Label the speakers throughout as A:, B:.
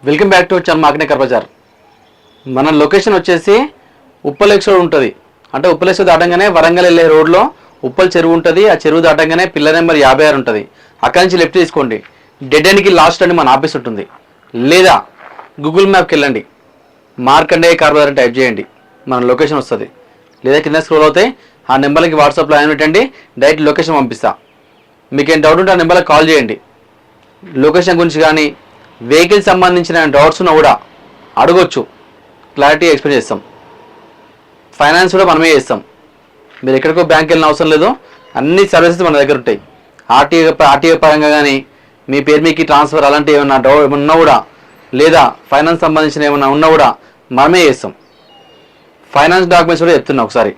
A: Welcome back to చర్మ అగ్నేకర్ బజార్. మన location వచ్చేసి ఉప్పల్ ఎక్స్రోడ్ ఉంటుంది. అంటే ఉప్పల్ ఎక్స్రోడ్ దాటంగానే వరంగల్ వెళ్ళే రోడ్లో ఉప్పల్ చెరువు ఉంటుంది. ఆ చెరువు దాటంగానే పిల్లర్ నెంబర్ 56 ఉంటుంది. అక్కడి నుంచి లెఫ్ట్ తీసుకోండి. డెడ్ ఎండ్కి లాస్ట్ అని మన ఆఫీస్ ఉంటుంది. లేదా గూగుల్ మ్యాప్కి వెళ్ళండి, మార్కండేయ కార్ బజార్ టైప్ చేయండి, మన లొకేషన్ వస్తుంది. లేదా కింద స్క్రోల్ అవుతాయి. ఆ నెంబర్కి వాట్సాప్లో ఆయన పెట్టండి, డైరెక్ట్ లొకేషన్ పంపిస్తా. మీకు ఏం డౌట్ ఉంటే ఆ నెంబర్కి కాల్ చేయండి. లొకేషన్ గురించి కానీ వెహికల్ సంబంధించిన డౌట్స్ ఉన్నా కూడా అడగొచ్చు, క్లారిటీ ఎక్స్ప్లెయిన్ చేస్తాం. ఫైనాన్స్ కూడా మనమే చేస్తాం. మీరు ఎక్కడికో బ్యాంక్ వెళ్ళిన అవసరం లేదు, అన్ని సర్వీసెస్ మన దగ్గర ఉంటాయి. ఆర్టీఓ పరంగా కానీ మీ పేరు మీకు ట్రాన్స్ఫర్ అలాంటివి ఏమన్నా ఉన్నా కూడా, లేదా ఫైనాన్స్ సంబంధించిన ఏమన్నా ఉన్నా కూడా మనమే చేస్తాం. ఫైనాన్స్ డాక్యుమెంట్స్ కూడా చెప్తున్నా ఒకసారి,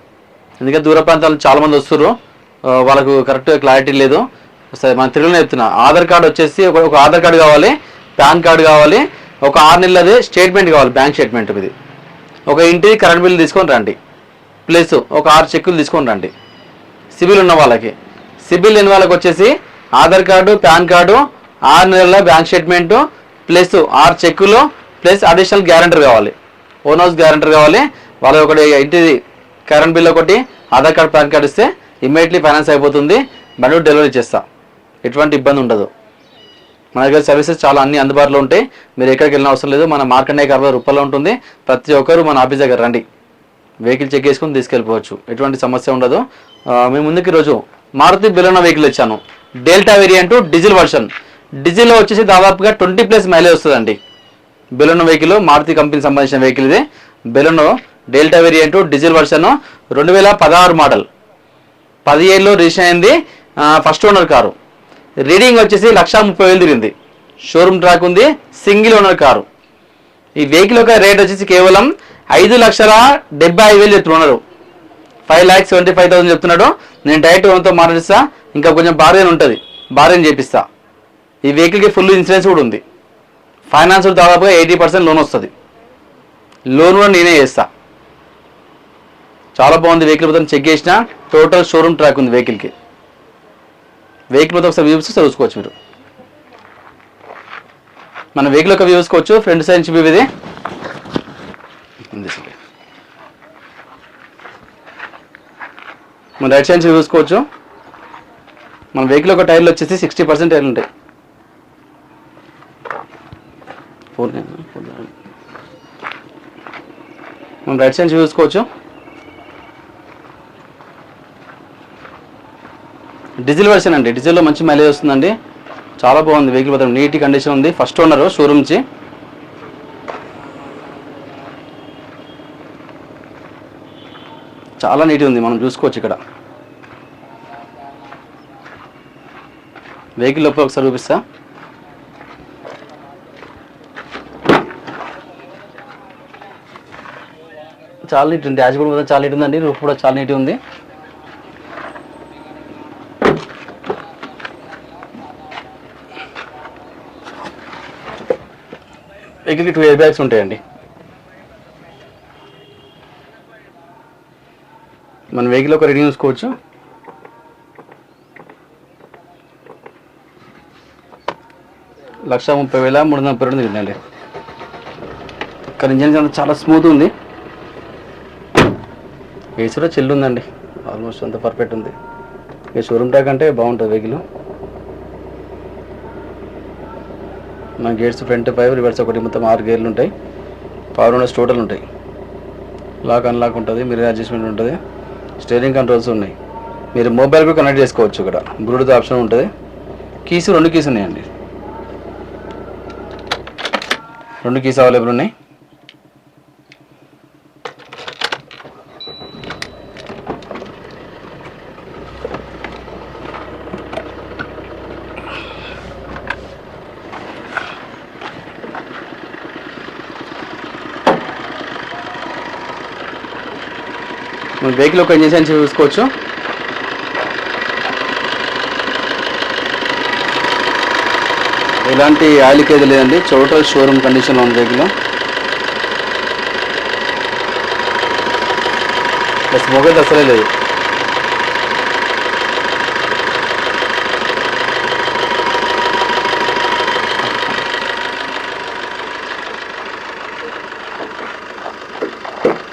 A: ఎందుకంటే దూర ప్రాంతాలు చాలామంది వస్తున్నారు, వాళ్ళకు కరెక్ట్గా క్లారిటీ లేదు. సరే మన తెలుగులో చెప్తున్నా. ఆధార్ కార్డు వచ్చేసి ఒక ఆధార్ కార్డు కావాలి, పాన్ కార్డు కావాలి, ఒక 6 నెలలది స్టేట్మెంట్ కావాలి, బ్యాంక్ స్టేట్మెంట్. ఇది ఒక ఇంటిది కరెంట్ బిల్ తీసుకొని రండి, ప్లస్ ఒక 6 చెక్కులు తీసుకొని రండి. సిబిల్ ఉన్న వాళ్ళకి, సిబిల్ లేని వాళ్ళకి వచ్చేసి ఆధార్ కార్డు, పాన్ కార్డు, 6 నెలల బ్యాంక్ స్టేట్మెంటు, ప్లస్ 6 చెక్కులు, ప్లస్ అడిషనల్ గ్యారెంటర్ కావాలి, ఓన్ హౌస్ గ్యారెంటర్ కావాలి. వాళ్ళ ఒకటి ఇంటిది కరెంట్ బిల్ ఒకటి, ఆధార్ కార్డు, పాన్ కార్డు ఇస్తే ఇమ్మీడియట్లీ ఫైనాన్స్ అయిపోతుంది. బండి డెలివరీ చేస్తా, ఎటువంటి ఇబ్బంది ఉండదు. మన దగ్గర సర్వీసెస్ చాలా అన్ని అందుబాటులో ఉంటాయి. మీరు ఎక్కడికి వెళ్ళిన అవసరం లేదు. మన మార్కండేయ కార్ బజార్ ఉప్పల్లో ఉంటుంది. ప్రతి ఒక్కరు మన ఆఫీస్ దగ్గర రండి, వెహికల్ చెక్ చేసుకుని తీసుకెళ్ళిపోవచ్చు, ఎటువంటి సమస్య ఉండదు. మేము ముందుకు ఈరోజు మారుతి బెలెనో వెహికల్ ఇచ్చాను. Delta variant diesel version. డీజిల్లో వచ్చేసి దాదాపుగా 20+ మైలేజ్ వస్తుందండి. బెలెనో వెహికల్ మారుతి కంపెనీకి సంబంధించిన వెహికల్ ఇది. Baleno delta variant diesel version, 2016 model, 17లో రిజిస్టర్ అయింది. First owner car. రీడింగ్ వచ్చేసి 1,30,000 తిరిగింది. షోరూమ్ ట్రాక్ ఉంది, సింగిల్ ఓనర్ కారు. ఈ వెహికల్ యొక్క రేట్ వచ్చేసి కేవలం 5,75,000 చెప్తున్నారు. 5,75,000 చెప్తున్నాడు. నేను డైరెక్ట్ ఓనర్తో మాట్లాడిస్తా, ఇంకా కొంచెం బార్గెన్ ఉంటుంది, బార్గెన్ చేపిస్తా. ఈ వెహికల్కి ఫుల్ ఇన్సూరెన్స్ కూడా ఉంది. ఫైనాన్స్ దాదాపుగా 80% లోన్ వస్తుంది. లోన్ కూడా నేనే చేస్తా. చాలా బాగుంది వెహికల్. మొత్తం చెక్ చేసిన, టోటల్ షోరూమ్ ట్రాక్ ఉంది వెహికల్కి. వెహికల్ మొత్తం ఒకసారి వ్యూస్ చూసుకోవచ్చు మీరు. మన వెహికల్ ఒక వ్యూ చూసుకోవచ్చు. ఫ్రంట్ సైడ్ నుంచి వ్యూ ఇది. మన రైట్ సైడ్ నుంచి చూసుకోవచ్చు. మన వెహికల్ ఒక టైర్లు వచ్చేసి 60% టైర్లు ఉంటాయి. మనం రైట్ సైడ్ నుంచి చూసుకోవచ్చు. డీజిల్ వర్షన్ అండి. డీజిల్లో మంచి మైలేజ్ వస్తుందండి. చాలా బాగుంది వెహికల్, మొత్తం నీట్ కండిషన్ ఉంది. ఫస్ట్ ఓనర్, షోరూమ్ నుంచి. చాలా నీట్గా ఉంది, మనం చూసుకోవచ్చు ఇక్కడ. వెహికల్ లోపల ఒకసారి చూపిస్తా. చాలా నీట్ ఉంది. డాష్ బోర్డ్ మొత్తం చాలా నీట్ ఉందండి. రూఫ్ కూడా చాలా నీట్గా ఉంది. వెహికల్కి 2 ఎయిర్ బ్యాగ్స్ ఉంటాయండి. మన వెహికల్ ఒక రీడింగ్ చూసుకోవచ్చు. $1,30,342 తిరిగిందండి. ఇక్కడ ఇంజన్ చాలా స్మూత్ ఉంది. ఏసీ కూడా చిల్లు ఉందండి, ఆల్మోస్ట్ అంత పర్ఫెక్ట్ ఉంది. ఇక షోరూమ్ ట్రాక్ అంటే బాగుంటుంది వెహికల్. మన గేట్స్ ఫ్రంట్ 5, రివర్స్ ఒకటి, మొత్తం 6 గేర్లు ఉంటాయి. పవర్ విండోస్ టోటల్ ఉంటాయి. లాక్ అన్లాక్ ఉంటుంది, మిర్రర్ అడ్జస్ట్మెంట్ ఉంటుంది, స్టీరింగ్ కంట్రోల్స్ ఉన్నాయి. మీరు మొబైల్ కూడా కనెక్ట్ చేసుకోవచ్చు. ఇక్కడ బ్లూటూత్ ఆప్షన్ ఉంటుంది. కీస్ 2 కీస్ ఉన్నాయండి. 2 కీస్ అవైలబుల్ ఉన్నాయి. వెహికల్ ఒక ఇంజన్ చూసుకోవచ్చు. ఎలాంటి ఆయిల్ లీకేజ్ లేదండి. టోటల్ షోరూమ్ కండిషన్లో ఉంది వెహికల్. ప్లస్ మొబైల్ అసలే లేదు. ఓకే.